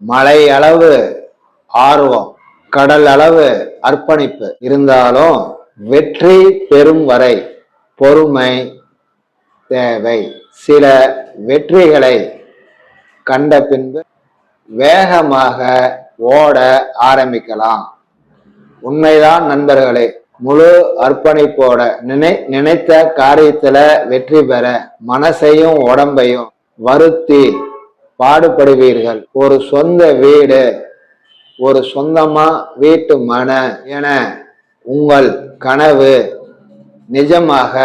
மலை அளவு ஆர்வம், கடல் அளவு அர்ப்பணிப்பு இருந்தாலும் வெற்றி பெறும் வரை பொறுமை தேவை. சில வெற்றிகளை கண்ட பின்பு வேகமாக ஓட ஆரம்பிக்கலாம். உண்மைதான் நண்பர்களே. முழு அர்ப்பணிப்போட நினைத்த காரியத்துல வெற்றி பெற மனசையும் உடம்பையும் வருத்தி பாடுபடுவீர்கள். ஒரு சொந்த வீடு, ஒரு சொந்தமா வீட்டு மன என உங்கள் கனவு நிஜமாக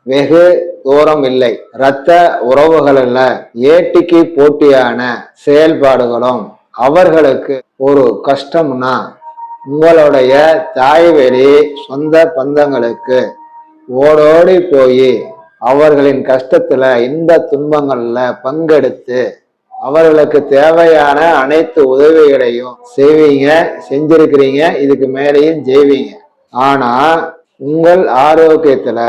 வெகு தூரம் இல்லை. இரத்த உறவுகள் அல்ல, ஏட்டிக்கு போட்டியான செயல்பாடுகளும். அவர்களுக்கு ஒரு கஷ்டம்னா உங்களுடைய தாய் வழி சொந்த பந்தங்களுக்கு ஓடோடி போய் அவர்களின் கஷ்டத்துல இந்த துன்பங்கள்ல பங்கெடுத்து அவர்களுக்கு தேவையான அனைத்து உதவிகளையும் செய்வீங்க, செஞ்சிருக்கிறீங்க, இதுக்கு மேலேயும் செய்வீங்க. ஆனா உங்கள் ஆரோக்கியத்துல,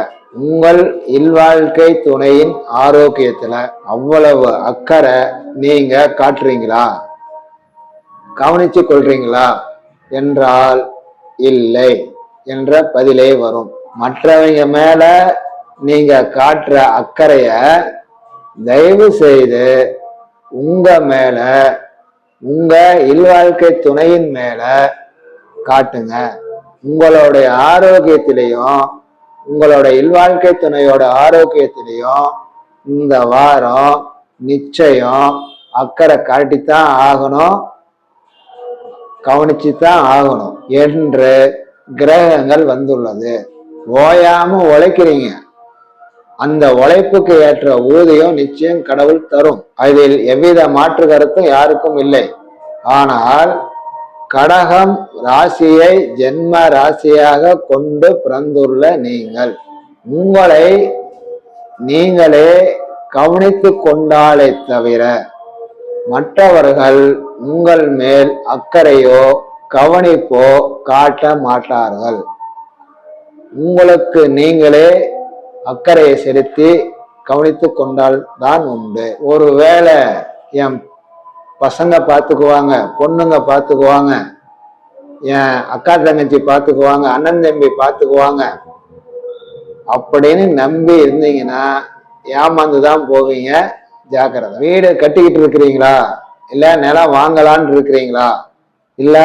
உங்கள் இல்வாழ்க்கை துணையின் ஆரோக்கியத்துல அவ்வளவு அக்கறை நீங்க காட்டுறீங்களா, கவனிச்சு கொள்றீங்களா என்றால் இல்லை என்ற பதிலே வரும். மற்றவங்க மேல நீங்க காட்டுற அக்கறைய தயவு செய்து உங்க மேல, உங்க இல்வாழ்க்கை துணையின் மேல காட்டுங்க. உங்களுடைய ஆரோக்கியத்திலையும் உங்களோட இல்வாழ்க்கை துணையோட ஆரோக்கியத்திலையும் இந்த வாரம் நிச்சயம் அக்கறை காட்டித்தான் ஆகணும், கவனிச்சுதான் ஆகணும் என்று கிரகங்கள் வந்துள்ளது. ஓயாம உழைக்கிறீங்க, அந்த உழைப்புக்கு ஏற்ற ஊதியம் நிச்சயம் கடவுள் தரும். அதில் எவ்வித மாற்று கருத்தும் யாருக்கும் இல்லை. ஆனால் கடகம் ராசியை ஜென்ம ராசியாக கொண்டு பிறந்துள்ள நீங்கள் உங்களை நீங்களே கவனித்து கொண்டாலே தவிர மற்றவர்கள் உங்கள் மேல் அக்கறையோ கவனிப்போ காட்ட மாட்டார்கள். உங்களுக்கு நீங்களே அக்கறையை செலுத்தி கவனித்து கொண்டால் தான் உண்டு. ஒருவேளை என் பசங்க பார்த்துக்குவாங்க, பொண்ணுங்க பார்த்துக்குவாங்க, என் அக்கா தங்கச்சி பார்த்துக்குவாங்க, அண்ணன் தம்பி பார்த்துக்குவாங்க அப்படின்னு நம்பி இருந்தீங்கன்னா ஏமாந்துதான் போவீங்க. ஜாக்கிரதை. வீடு கட்டிக்கிட்டு இருக்கிறீங்களா, இல்ல நிலம் வாங்கலான்னு இருக்கிறீங்களா, இல்ல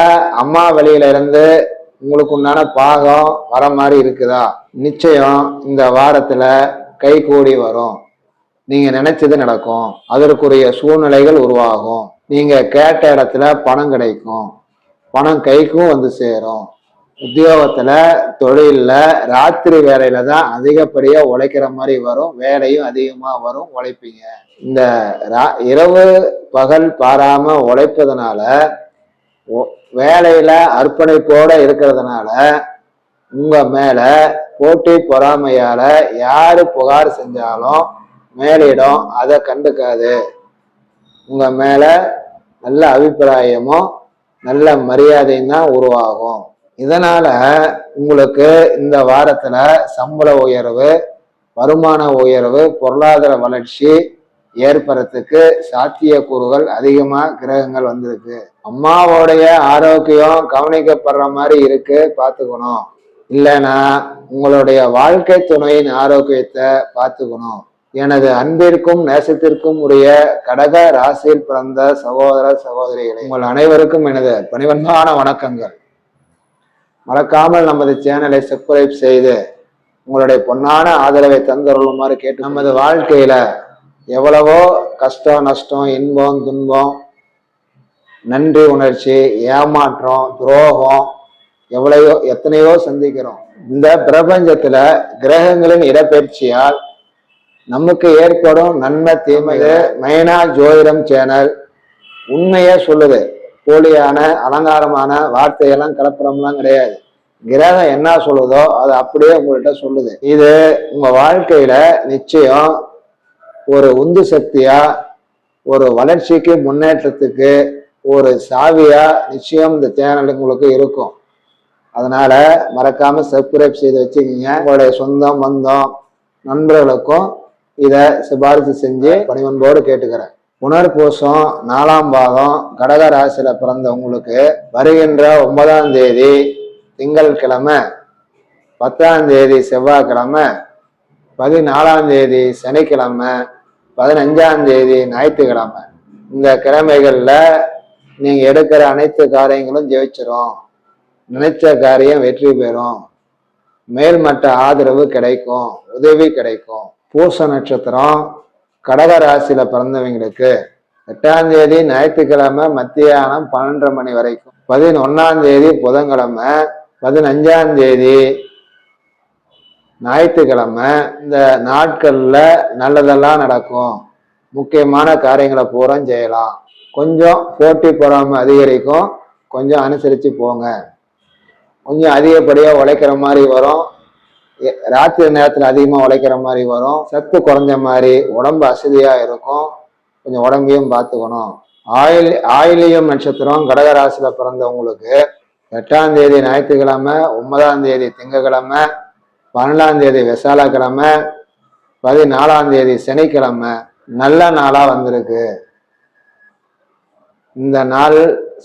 அம்மா வழியில இருந்து உங்களுக்கு உண்டான பாகம் வர மாதிரி இருக்குதா, நிச்சயம் இந்த வாரத்துல கை கூடி வரும். நீங்க நினைச்சது நடக்கும், அதற்குரிய சூழ்நிலைகள் உருவாகும். நீங்க கேட்ட இடத்துல பணம் கிடைக்கும், பணம் கைக்கும் வந்து சேரும். உத்தியோகத்துல தொழில்ல ராத்திரி வேலையில தான் அதிகப்படியா உழைக்கிற மாதிரி வரும், வேலையும் அதிகமா வரும், உழைப்பீங்க. இந்த இரவு பகல் பாராம உழைப்பதனால, வேலையில அர்ப்பணிப்போட இருக்கிறதுனால உங்க மேல போட்டி பொறாமையால யாரு புகார் செஞ்சாலும் மேலிடம் அதை கண்டுக்காது. உங்க மேல நல்ல அபிப்பிராயமும் நல்ல மரியாதையும் தான் உருவாகும். இதனால உங்களுக்கு இந்த வாரத்துல சம்பள உயர்வு, வருமான உயர்வு, பொருளாதார வளர்ச்சி ஏற்படுறதுக்கு சாத்தியக்கூறுகள் அதிகமா கிரகங்கள் வந்திருக்கு. அம்மாவோடைய ஆரோக்கியம் கவனிக்கப்படுற மாதிரி இருக்கு, பார்த்துக்கணும். இல்லைன்னா உங்களுடைய வாழ்க்கை துணையின் ஆரோக்கியத்தை பார்த்துக்கணும். எனது அன்பிற்கும் நேசத்திற்கும் உரிய கடக ராசியில் பிறந்த சகோதர சகோதரிகளை உங்கள் அனைவருக்கும் எனது பணிவன்பான வணக்கங்கள். மறக்காமல் நமது சேனலை சப்ஸ்கிரைப் செய்து உங்களுடைய பொன்னான ஆதரவை தந்தருளுமாறு கேட்டு, நமது வாழ்க்கையில எவ்வளவோ கஷ்டம் நஷ்டம், இன்பம் துன்பம், நன்றி உணர்ச்சி, ஏமாற்றம், துரோகம் எத்தனையோ சந்திக்கிறோம். இந்த பிரபஞ்சத்துல கிரகங்களின் இடப்பெயர்ச்சியால் நமக்கு ஏற்படும் நன்மை தீமை மைனா ஜோதிடம் சேனல் உண்மையே சொல்லுது. போலியான அலங்காரமான வார்த்தையெல்லாம் கலப்படம்லாம் கிடையாது. கிரகம் என்ன சொல்லுதோ அது அப்படியே உங்கள்கிட்ட சொல்லுது. இது உங்க வாழ்க்கையில நிச்சயம் ஒரு உந்து சக்தியா, ஒரு வளர்ச்சிக்கு முன்னேற்றத்துக்கு ஒரு சாவியா நிச்சயம் இந்த சேனல் உங்களுக்கு இருக்கும். அதனால மறக்காம சப்ஸ்கிரைப் செய்து வச்சுக்கிங்க. உங்களுடைய சொந்தம் பந்தம் நண்பர்களுக்கும் இதை சிபாரிசு செஞ்சு பணிவன்போடு கேட்டுக்கிறேன். புனர்பூசம் 4ஆம் பாதம் கடக ராசியில பிறந்த உங்களுக்கு வருகின்ற 9ஆம் தேதி திங்கட்கிழமை, 10ஆம் தேதி செவ்வாய்க்கிழமை, 14ஆம் தேதி சனிக்கிழமை, 15ஆம் தேதி ஞாயிற்றுக்கிழமை, இந்த கிழமைகள்ல நீங்க எடுக்கிற அனைத்து காரியங்களும் ஜெயிச்சிரும். நினைச்ச காரியம் வெற்றி பெறும். மேல்மட்ட ஆதரவு கிடைக்கும், உதவி கிடைக்கும். பூச நட்சத்திரம் கடக ராசியில பிறந்தவங்களுக்கு 8ஆம் தேதி ஞாயிற்றுக்கிழமை மத்தியானம் 12:30 மணி வரைக்கும், 11ஆம் தேதி புதன்கிழமை, 15ஆம் தேதி ஞாயிற்றுக்கிழமை, இந்த நாட்கள்ல நல்லதெல்லாம் நடக்கும். முக்கியமான காரியங்களை பூரா செய்யலாம். கொஞ்சம் போட்டி பொறாமை அதிகரிக்கும், கொஞ்சம் அனுசரிச்சு போங்க. கொஞ்சம் அதிகப்படியா உழைக்கிற மாதிரி வரும். ராத்திரி நேரத்துல அதிகமா உழைக்கிற மாதிரி வரும். சத்து குறைஞ்ச மாதிரி, உடம்பு அசதியா இருக்கும். கொஞ்சம் உடம்பையும் பார்த்துக்கணும். ஆயிலியம் நட்சத்திரம் கடகராசியில பிறந்தவங்களுக்கு 8ஆம் தேதி ஞாயிற்றுக்கிழமை, 9ஆம் தேதி திங்கக்கிழமை, 12ஆம் தேதி விசாலக்கிழமை, 14ஆம் தேதி சனிக்கிழமை நல்ல நாளா வந்திருக்கு. இந்த நாள்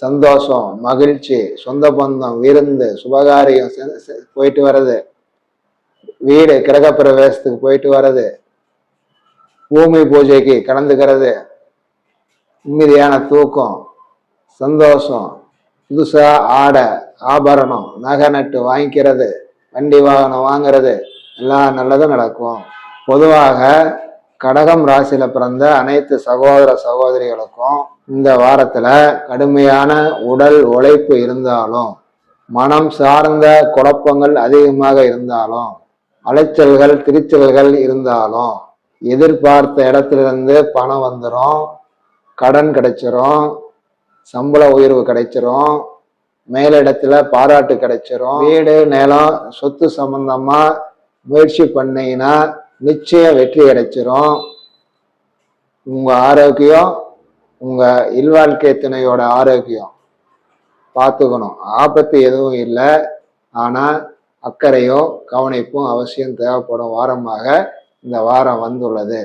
சந்தோஷம், மகிழ்ச்சி, சொந்த பந்தம், விருந்து, சுபகாரியம் போயிட்டு வர்றது, வீடு கிரகப்பிரவேசத்துக்கு போயிட்டு வர்றது, பூமி பூஜைக்கு கலந்துக்கிறது, நிம்மதியான தூக்கம், சந்தோஷம், புதுசா ஆடை ஆபரணம் நகை நட்டு வாங்கிக்கிறது, வண்டி வாகனம் வாங்கிறது, எல்லாம் நல்லதும் நடக்கும். பொதுவாக கடகம் ராசியில பிறந்த அனைத்து சகோதர சகோதரிகளுக்கும் இந்த வாரத்துல கடுமையான உடல் உழைப்பு இருந்தாலும், மனம் சார்ந்த குழப்பங்கள் அதிகமாக இருந்தாலும், அலைச்சல்கள் திரிச்சல்கள் இருந்தாலும், எதிர்பார்த்த இடத்துல பணம் வந்துடும், கடன் கிடைச்சிரும், சம்பள உயர்வு கிடைச்சிரும், மேலிடத்துல பாராட்டு கிடைச்சிரும். வீடு நிலம் சொத்து சம்பந்தமா முயற்சி பண்ணீங்கன்னா நிச்சயம் வெற்றி கிடைச்சிரும். உங்க ஆரோக்கியம், உங்க இல்வாழ்க்கை துணையோட ஆரோக்கியம் பார்த்துக்கணும். ஆபத்து எதுவும் இல்லை, ஆனா அக்கறையும் கவனிப்பும் அவசியம் தேவைப்படும் வாரமாக இந்த வாரம் வந்துள்ளது.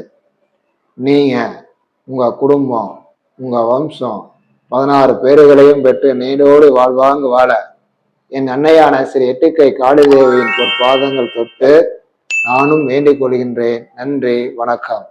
நீங்க உங்க குடும்பம், உங்க வம்சம் 16 பேர்களையும் பெற்று நீடோடு வாழ்வாங்கு வாழ என் அன்னையான ஸ்ரீ எட்டுக்கை காளிதேவியின் பொற்பாதங்கள் தொட்டு நானும் வேண்டிக் கொள்கின்றேன். நன்றி, வணக்கம்.